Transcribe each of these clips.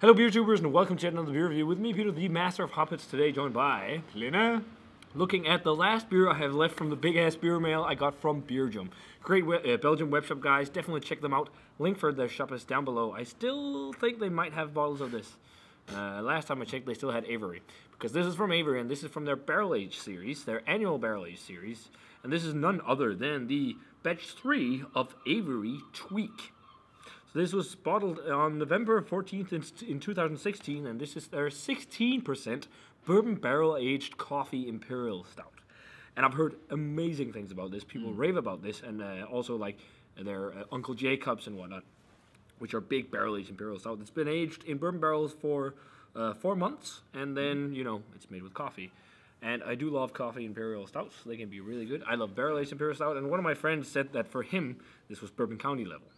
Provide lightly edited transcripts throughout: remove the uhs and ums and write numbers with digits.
Hello, beer tubers, and welcome to another beer review with me, Peter, the master of hoppets. Today, joined by Lena. Looking at the last beer I have left from the big ass beer mail I got from Beerjum. Great Belgian web shop, guys. Definitely check them out. Link for their shop is down below. I still think they might have bottles of this. Last time I checked, they still had Avery, because this is from Avery, and this is from their barrel age series, their annual barrel age series, and this is none other than the batch 3 of Avery Tweak. So this was bottled on November 14th in 2016, and this is their 16% bourbon barrel-aged coffee Imperial Stout. And I've heard amazing things about this. People rave about this, and also like their Uncle Jacobs and whatnot, which are big barrel-aged Imperial Stout. It's been aged in bourbon barrels for 4 months, and then, you know, it's made with coffee. And I do love coffee Imperial Stouts. They can be really good. I love barrel-aged Imperial Stout, and one of my friends said that for him, this was Bourbon County level.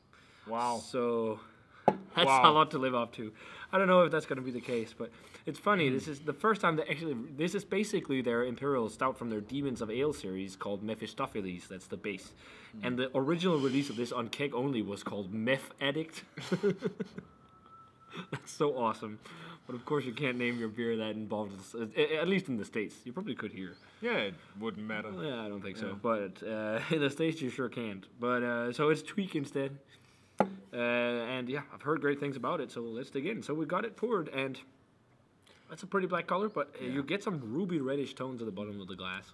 Wow. So that's a lot to live up to. I don't know if that's going to be the case, but it's funny. This is the first time this is basically their Imperial Stout from their Demons of Ale series called Mephistopheles. That's the base. And the original release of this on keg only was called Meth Addict. That's so awesome. But of course you can't name your beer that involves, at least in the States. You probably could here. Yeah, it wouldn't matter. Yeah, I don't think so. But in the States you sure can't. But so it's Tweak instead. And yeah, I've heard great things about it, so let's dig in. So we got it poured, and that's a pretty black color, but you get some ruby reddish tones at the bottom of the glass.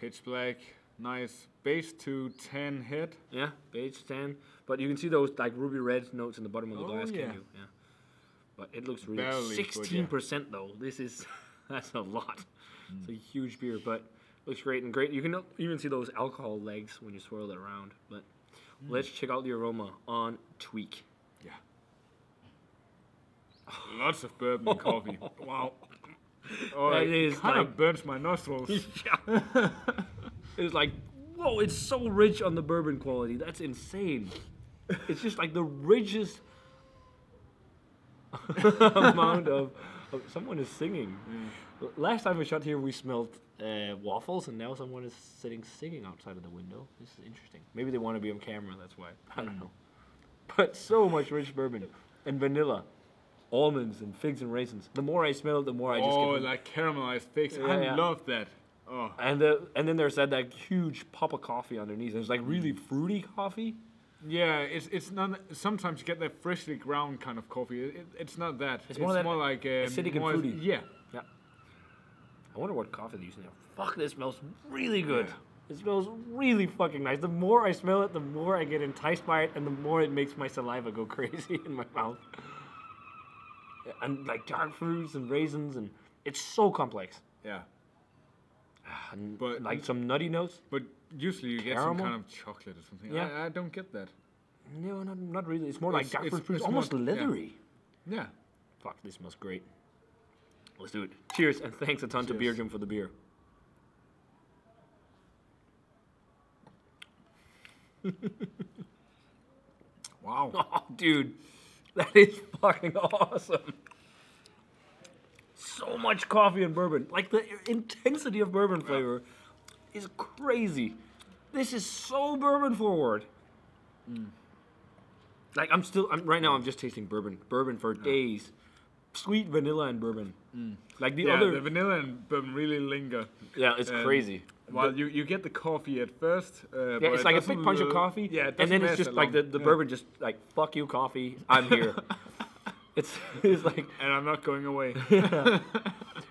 Pitch black, nice base to tan head. Yeah, beige tan, but you can see those like ruby red notes in the bottom of the glass. Yeah. Can you? Yeah. But it looks really Barely 16% though. This is that's a lot. It's a huge beer, but looks great and great. You can even see those alcohol legs when you swirl it around, but. Let's check out the aroma on Tweak. Yeah. Lots of bourbon and coffee. Wow. Oh, That it is kind like- of burns my nostrils. Yeah. It's like, whoa, it's so rich on the bourbon quality. That's insane. It's just like the richest amount of someone is singing. Last time we shot here, we smelled waffles, and now someone is singing outside of the window. This is interesting. Maybe they want to be on camera, that's why. I don't know. But so much rich bourbon. And vanilla. Almonds and figs and raisins. The more I smell it, the more I just get... Like caramelized figs. Yeah, I yeah. love that. Oh. And then there's that huge pop of coffee underneath. There's like really fruity coffee. Yeah, it's not. Sometimes you get that freshly ground kind of coffee. It's not that. It's more that like acidic and more fruity. Yeah. Yeah. I wonder what coffee they're using there. Fuck, this smells really good. Yeah. It smells really fucking nice. The more I smell it, the more I get enticed by it, and the more it makes my saliva go crazy in my mouth. And like dark fruits and raisins, and it's so complex. Yeah. And But- like some nutty notes. But usually you get Caramel? some kind of chocolate or something. Yeah. I don't get that. No, not really. It's more like dark fruit. It's it's almost more- yeah. leathery. Yeah. Fuck, this smells great. Let's do it. Cheers, and thanks a ton to Cheers. Beerjum for the beer. Wow. Oh, dude, that is fucking awesome. So much coffee and bourbon. Like, the intensity of bourbon flavor is crazy. This is so bourbon forward. Like, right now I'm just tasting bourbon. Bourbon for days. Sweet vanilla and bourbon. Like the other... the vanilla and bourbon really linger. Yeah, it's crazy. While you get the coffee at first. Yeah, but it's it like a doesn't big punch of lo- coffee, Yeah, it and then doesn't it's just last like that the long. bourbon just like, fuck you, coffee, I'm here. it's like... And I'm not going away.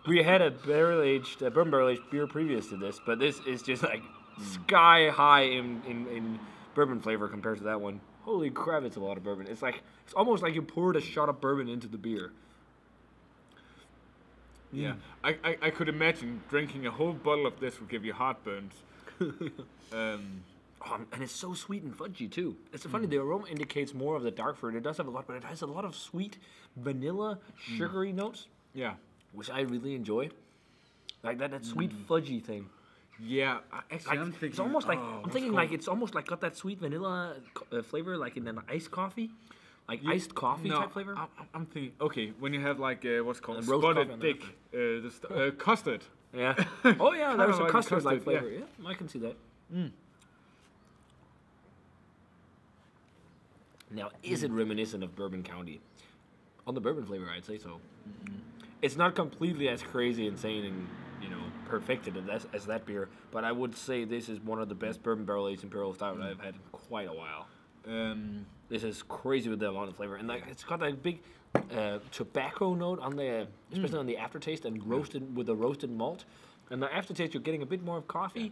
We had a bourbon barrel-aged beer previous to this, but this is just like sky high in bourbon flavor compared to that one. Holy crap, it's a lot of bourbon. It's almost like you poured a shot of bourbon into the beer. Yeah, I could imagine drinking a whole bottle of this would give you heartburns. And it's so sweet and fudgy too. It's funny, the aroma indicates more of the dark fruit. It does have a lot, but it has a lot of sweet vanilla, sugary notes, Yeah, which I really enjoy. Like that sweet fudgy thing. yeah. Actually, Like, I'm thinking. it's almost like oh, I'm thinking like it's almost like got that sweet vanilla flavor, like in an iced coffee, like iced coffee type flavor. I'm thinking. Okay, when you have like what's called roast coffee spotted on dick, custard. Yeah. Oh yeah, Kinda there's a like custard like custard, yeah. flavor. Yeah, I can see that. Now, is it reminiscent of Bourbon County? on the bourbon flavor, I'd say so. It's not completely as crazy, insane, and perfected as that beer, but I would say this is one of the best bourbon barrel aged Imperial Stout I've had in quite a while. This is crazy with the amount of flavor, and it's got that big tobacco note on the, especially on the aftertaste, and roasted with the roasted malt. And the aftertaste, you're getting a bit more of coffee,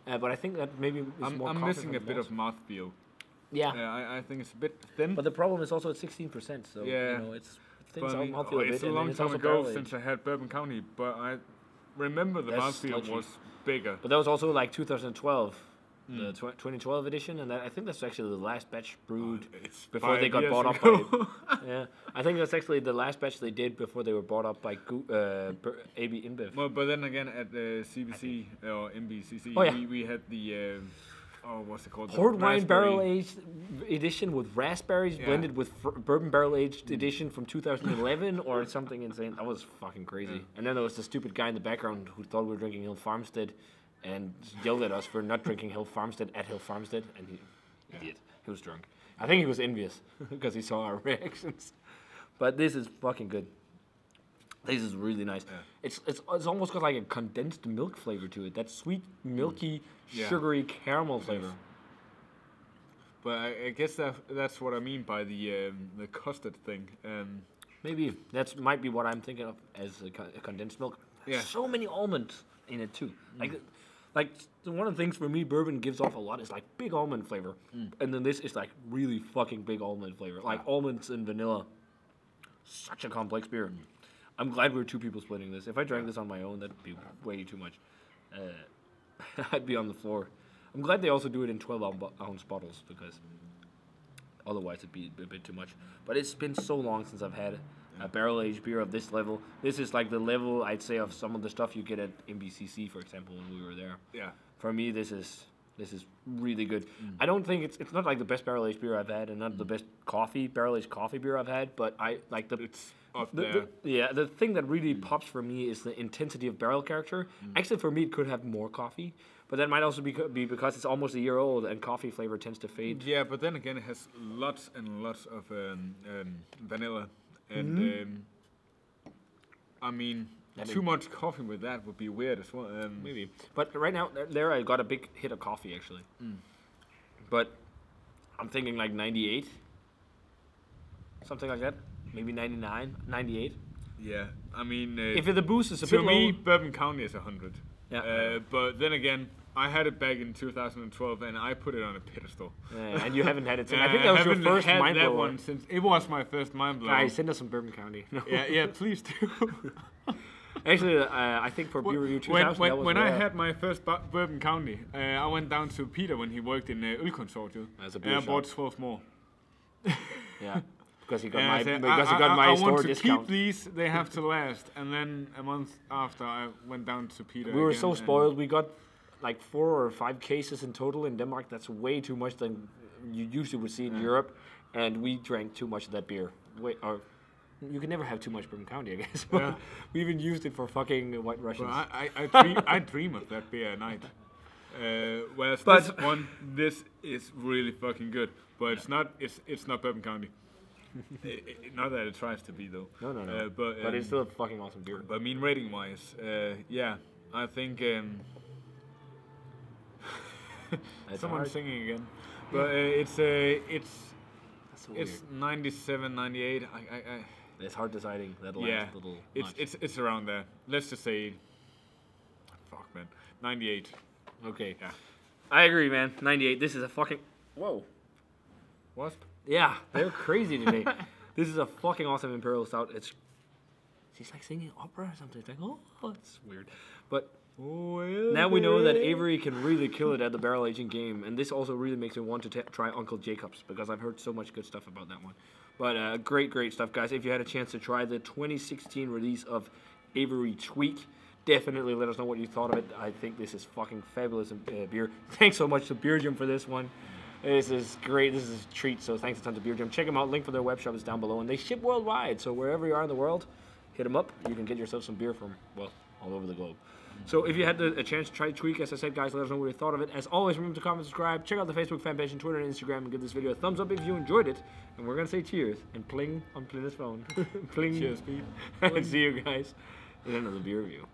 but I think that maybe is more. I'm missing a bit of mouthfeel. Yeah, I think it's a bit thin. But the problem is also at 16%, so it's thins out mouthfeel a bit. It's a long time ago since I had Bourbon County, but I remember the mouthfeel was bigger. But that was also like 2012. The 2012 edition, and I think that's actually the last batch brewed before they got bought up by. Yeah, I think that's actually the last batch they did before they were bought up by AB InBev. Well, but then again, at the CBC or MBCC, we had the what's it called? Port wine barrel aged edition with raspberries blended with bourbon barrel aged edition from 2011 or something insane. That was fucking crazy. Yeah. And then there was the stupid guy in the background who thought we were drinking Hill Farmstead and yelled at us for not drinking Hill Farmstead at Hill Farmstead, and he did. He was drunk. I think he was envious because he saw our reactions. But this is fucking good. This is really nice. Yeah. It's almost got like a condensed milk flavor to it. That sweet, milky, sugary caramel flavor. But I guess that's what I mean by the custard thing. Maybe that might be what I'm thinking of as a condensed milk. Yeah. So many almonds in it too. Like one of the things for me, bourbon gives off a lot is like big almond flavor, and then this is like really fucking big almond flavor, like almonds and vanilla. Such a complex beer. I'm glad we're two people splitting this. If I drank this on my own, that'd be way too much. I'd be on the floor. I'm glad they also do it in 12-ounce bottles because otherwise it'd be a bit too much. But it's been so long since I've had a barrel-aged beer of this level. This is like the level, I'd say, of some of the stuff you get at MBCC, for example, when we were there. Yeah. For me, this is really good. I don't think it's not like the best barrel-aged beer I've had, and not the best barrel-aged coffee beer I've had, but I like the... It's up there. The thing that really pops for me is the intensity of barrel character. Actually, for me, it could have more coffee, but that might also be because it's almost a year old and coffee flavor tends to fade. Yeah, but then again, it has lots and lots of vanilla. And I mean, too much coffee with that would be weird as well. Maybe. But right now, there I got a big hit of coffee, actually. But I'm thinking like 98. Something like that. Maybe 99, 98. Yeah, I mean... if the boost is a bit low... To me, Bourbon County is 100. Yeah. But then again, I had it back in 2012, and I put it on a pedestal. Yeah, and you haven't had it since. I think that was your first mind blower. That one since it was my first mind blower. Guys, send us some Bourbon County. No. Yeah, please do. Actually, I think for Beer Review 2000, when I had my first Bourbon County, I went down to Peter when he worked in Ølkonsortiet, and I bought 12 more. Yeah. Because he got my store discount. I want to keep these, they have to last. And then a month after, I went down to Peter. We were so spoiled. We got like 4 or 5 cases in total in Denmark. That's way too much than you usually would see in Europe. And we drank too much of that beer. You can never have too much Bourbon County, I guess. But we even used it for fucking White Russians. Well, I dream of that beer at night. Whereas this is really fucking good. But it's not Bourbon County. Not that it tries to be though. No. But it's still a fucking awesome beer. But I mean, rating wise, I think someone's singing again. But it's 97, 98. It's hard deciding that last little. It's around there. Let's just say, 98. Okay. Yeah. I agree, man. 98. This is a fucking Wasp. Yeah, they're crazy today. This is a fucking awesome Imperial Stout. She's like singing opera or something. It's like, it's weird. But now we know that Avery can really kill it at the barrel aging game, and this also really makes me want to try Uncle Jacob's because I've heard so much good stuff about that one. But great stuff, guys. If you had a chance to try the 2016 release of Avery Tweak, definitely let us know what you thought of it. I think this is fucking fabulous beer. Thanks so much to Beer Gym for this one. This is great. This is a treat. So thanks a ton to Beer Gym. Check them out. Link for their web shop is down below. And they ship worldwide. So wherever you are in the world, hit them up. You can get yourself some beer from, all over the globe. So if you had a chance to try Tweak, as I said, guys, let us know what you thought of it. As always, remember to comment, subscribe, check out the Facebook fan page and Twitter and Instagram, and give this video a thumbs up if you enjoyed it. And we're going to say cheers and pling on Plyn's phone. Pling. Cheers, Pete. And see you guys in another beer review.